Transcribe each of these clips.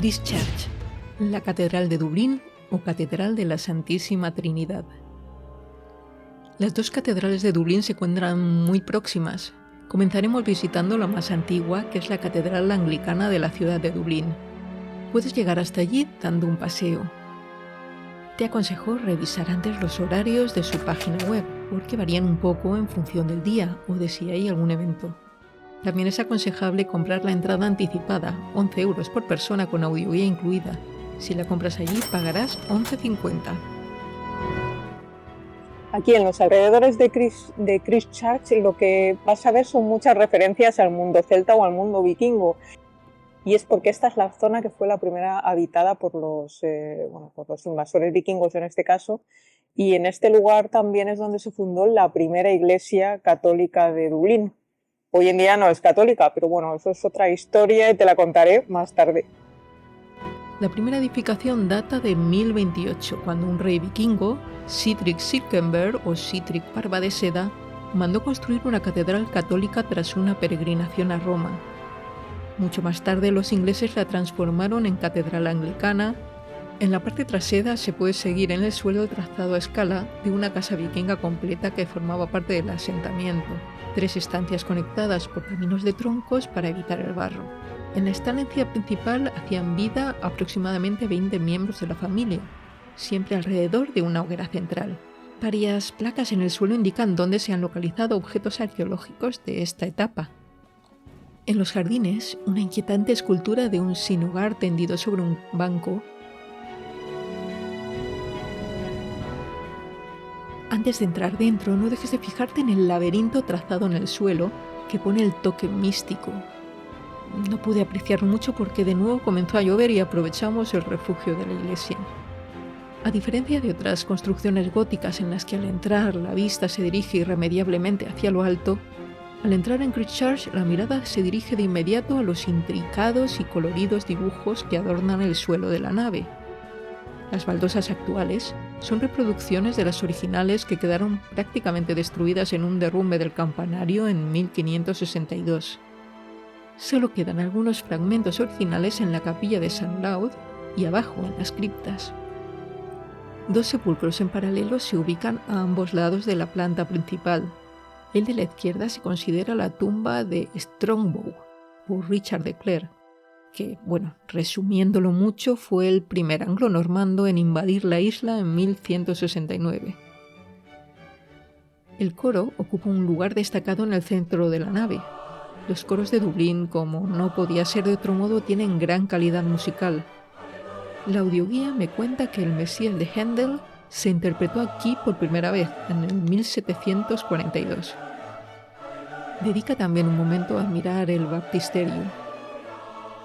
Christ Church, la Catedral de Dublín o Catedral de la Santísima Trinidad. Las dos catedrales de Dublín se encuentran muy próximas. Comenzaremos visitando la más antigua, que es la Catedral Anglicana de la ciudad de Dublín. Puedes llegar hasta allí dando un paseo. Te aconsejo revisar antes los horarios de su página web, porque varían un poco en función del día o de si hay algún evento. También es aconsejable comprar la entrada anticipada, 11 € por persona con audioguía incluida. Si la compras allí pagarás 11,50. Aquí en los alrededores de Christchurch lo que vas a ver son muchas referencias al mundo celta o al mundo vikingo. Y es porque esta es la zona que fue la primera habitada por los invasores vikingos en este caso. Y en este lugar también es donde se fundó la primera iglesia católica de Dublín. Hoy en día no es católica, pero bueno, eso es otra historia y te la contaré más tarde. La primera edificación data de 1028, cuando un rey vikingo, Sihtric Silkenberg o Sihtric Barba de Seda, mandó construir una catedral católica tras una peregrinación a Roma. Mucho más tarde los ingleses la transformaron en catedral anglicana. En la parte trasera se puede seguir en el suelo el trazado a escala de una casa vikinga completa que formaba parte del asentamiento. 3 estancias conectadas por caminos de troncos para evitar el barro. En la estancia principal hacían vida aproximadamente 20 miembros de la familia, siempre alrededor de una hoguera central. Varias placas en el suelo indican dónde se han localizado objetos arqueológicos de esta etapa. En los jardines, una inquietante escultura de un sin hogar tendido sobre un banco. Antes de entrar dentro, no dejes de fijarte en el laberinto trazado en el suelo que pone el toque místico. No pude apreciarlo mucho porque de nuevo comenzó a llover y aprovechamos el refugio de la iglesia. A diferencia de otras construcciones góticas en las que al entrar la vista se dirige irremediablemente hacia lo alto, al entrar en Christchurch la mirada se dirige de inmediato a los intricados y coloridos dibujos que adornan el suelo de la nave. Las baldosas actuales son reproducciones de las originales que quedaron prácticamente destruidas en un derrumbe del campanario en 1562. Solo quedan algunos fragmentos originales en la capilla de St. Laud y abajo en las criptas. 2 sepulcros en paralelo se ubican a ambos lados de la planta principal. El de la izquierda se considera la tumba de Strongbow, por Richard de Clare, que, resumiéndolo mucho, fue el primer anglo-normando en invadir la isla en 1169. El coro ocupa un lugar destacado en el centro de la nave. Los coros de Dublín, como no podía ser de otro modo, tienen gran calidad musical. La audioguía me cuenta que el Mesías de Händel se interpretó aquí por primera vez, en el 1742. Dedica también un momento a admirar el baptisterio.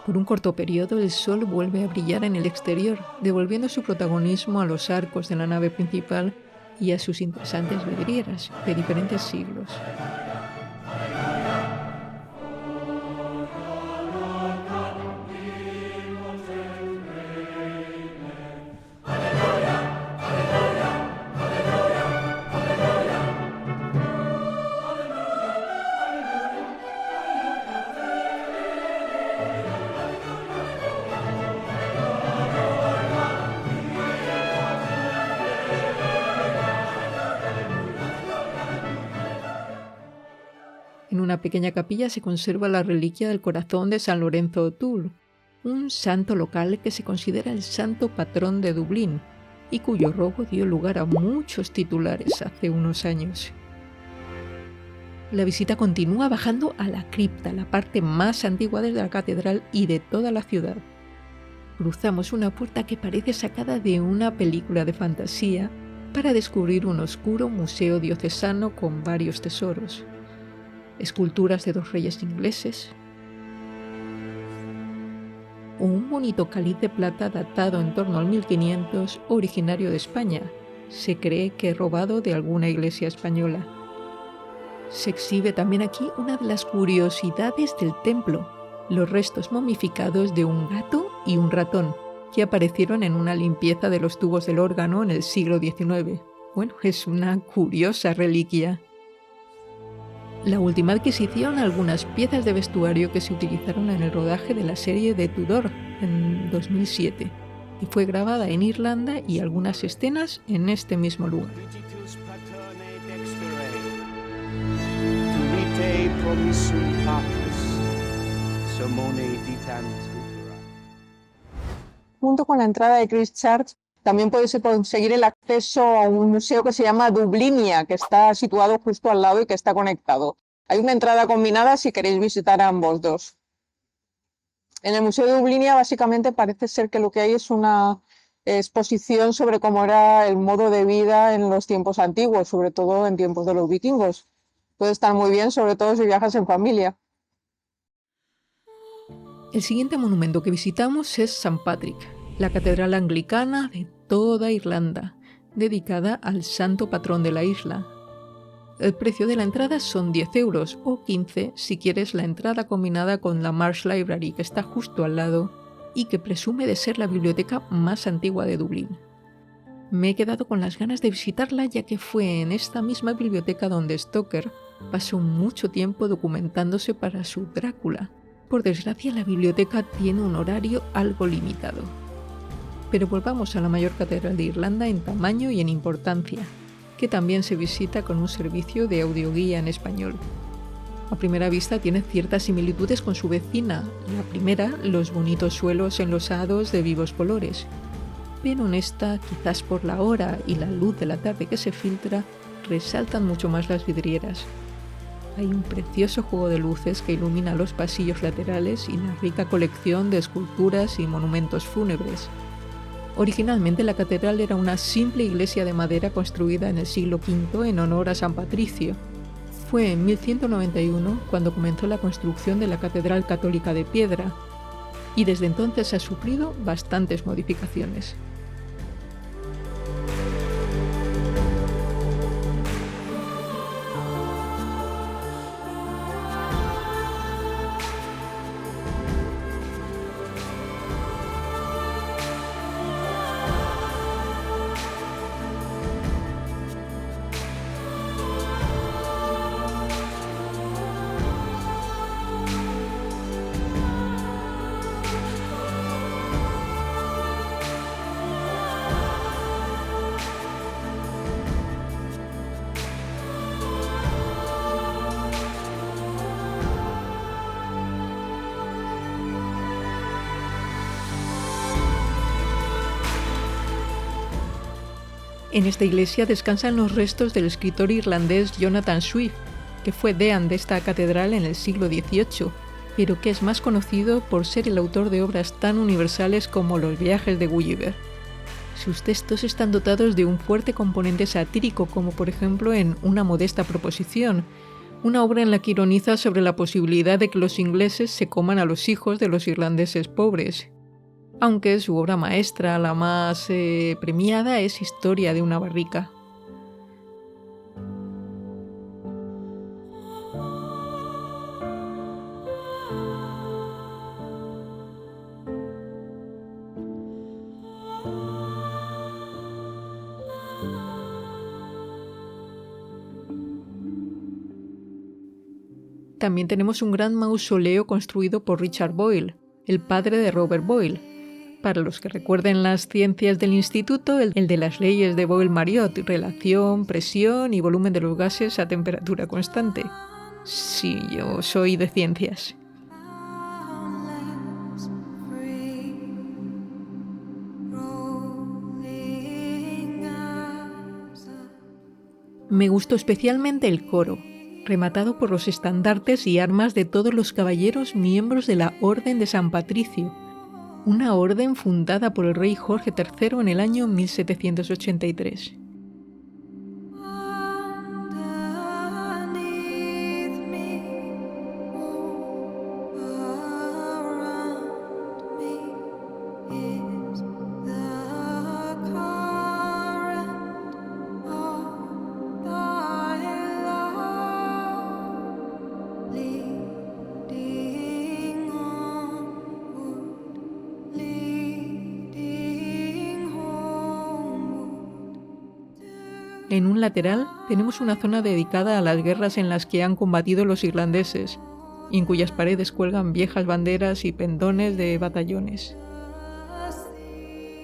Por un corto periodo el sol vuelve a brillar en el exterior, devolviendo su protagonismo a los arcos de la nave principal y a sus interesantes vidrieras de diferentes siglos. En una pequeña capilla se conserva la reliquia del corazón de San Lorenzo O'Toole, un santo local que se considera el santo patrón de Dublín y cuyo robo dio lugar a muchos titulares hace unos años. La visita continúa bajando a la cripta, la parte más antigua de la catedral y de toda la ciudad. Cruzamos una puerta que parece sacada de una película de fantasía para descubrir un oscuro museo diocesano con varios tesoros. Esculturas de 2 reyes ingleses, un bonito cáliz de plata datado en torno al 1500, originario de España, se cree que robado de alguna iglesia española. Se exhibe también aquí una de las curiosidades del templo, los restos momificados de un gato y un ratón, que aparecieron en una limpieza de los tubos del órgano en el siglo XIX. Es una curiosa reliquia. La última adquisición, algunas piezas de vestuario que se utilizaron en el rodaje de la serie de Tudor en 2007 y fue grabada en Irlanda y algunas escenas en este mismo lugar. Junto con la entrada de Christchurch, también puedes conseguir el acceso a un museo que se llama Dublinia, que está situado justo al lado y que está conectado. Hay una entrada combinada si queréis visitar a ambos dos. En el Museo de Dublinia básicamente parece ser que lo que hay es una exposición sobre cómo era el modo de vida en los tiempos antiguos, sobre todo en tiempos de los vikingos. Puede estar muy bien, sobre todo si viajas en familia. El siguiente monumento que visitamos es St. Patrick, la catedral anglicana de toda Irlanda, dedicada al santo patrón de la isla. El precio de la entrada son 10 euros o 15 si quieres la entrada combinada con la Marsh Library, que está justo al lado y que presume de ser la biblioteca más antigua de Dublín. Me he quedado con las ganas de visitarla, ya que fue en esta misma biblioteca donde Stoker pasó mucho tiempo documentándose para su Drácula. Por desgracia, la biblioteca tiene un horario algo limitado. Pero volvamos a la mayor catedral de Irlanda en tamaño y en importancia, que también se visita con un servicio de audioguía en español. A primera vista tiene ciertas similitudes con su vecina. La primera, los bonitos suelos enlosados de vivos colores. Pero en esta, quizás por la hora y la luz de la tarde que se filtra, resaltan mucho más las vidrieras. Hay un precioso juego de luces que ilumina los pasillos laterales y la rica colección de esculturas y monumentos fúnebres. Originalmente la catedral era una simple iglesia de madera construida en el siglo V en honor a San Patricio. Fue en 1191 cuando comenzó la construcción de la catedral católica de piedra, y desde entonces ha sufrido bastantes modificaciones. En esta iglesia descansan los restos del escritor irlandés Jonathan Swift, que fue deán de esta catedral en el siglo XVIII, pero que es más conocido por ser el autor de obras tan universales como Los viajes de Gulliver. Sus textos están dotados de un fuerte componente satírico, como por ejemplo en Una modesta proposición, una obra en la que ironiza sobre la posibilidad de que los ingleses se coman a los hijos de los irlandeses pobres. Aunque su obra maestra, la más premiada, es Historia de una barrica. También tenemos un gran mausoleo construido por Richard Boyle, el padre de Robert Boyle. Para los que recuerden las ciencias del instituto, el de las leyes de Boyle-Marriott, relación, presión y volumen de los gases a temperatura constante. Sí, yo soy de ciencias. Me gustó especialmente el coro, rematado por los estandartes y armas de todos los caballeros miembros de la Orden de San Patricio, una orden fundada por el rey Jorge III en el año 1783. En un lateral tenemos una zona dedicada a las guerras en las que han combatido los irlandeses, y en cuyas paredes cuelgan viejas banderas y pendones de batallones.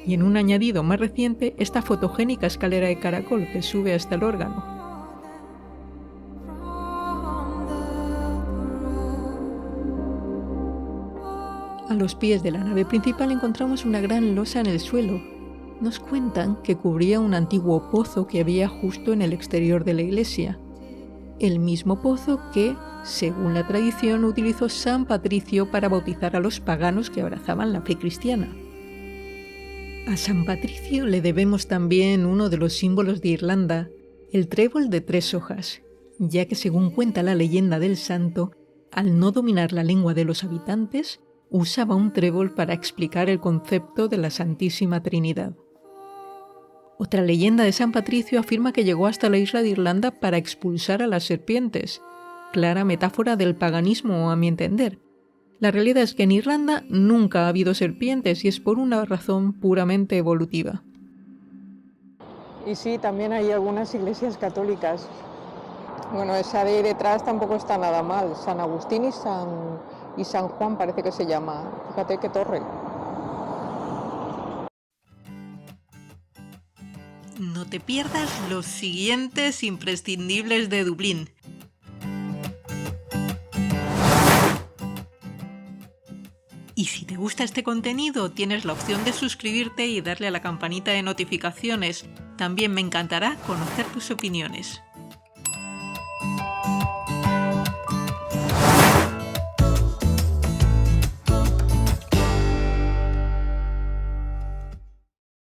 Y en un añadido más reciente, esta fotogénica escalera de caracol que sube hasta el órgano. A los pies de la nave principal encontramos una gran losa en el suelo. Nos cuentan que cubría un antiguo pozo que había justo en el exterior de la iglesia. El mismo pozo que, según la tradición, utilizó San Patricio para bautizar a los paganos que abrazaban la fe cristiana. A San Patricio le debemos también uno de los símbolos de Irlanda, el trébol de 3 hojas, ya que según cuenta la leyenda del santo, al no dominar la lengua de los habitantes, usaba un trébol para explicar el concepto de la Santísima Trinidad. Otra leyenda de San Patricio afirma que llegó hasta la isla de Irlanda para expulsar a las serpientes, clara metáfora del paganismo a mi entender. La realidad es que en Irlanda nunca ha habido serpientes y es por una razón puramente evolutiva. Y sí, también hay algunas iglesias católicas. Bueno, esa de ahí detrás tampoco está nada mal. San Agustín y San Juan parece que se llama. Fíjate qué torre. No te pierdas los siguientes imprescindibles de Dublín. Y si te gusta este contenido, tienes la opción de suscribirte y darle a la campanita de notificaciones. También me encantará conocer tus opiniones.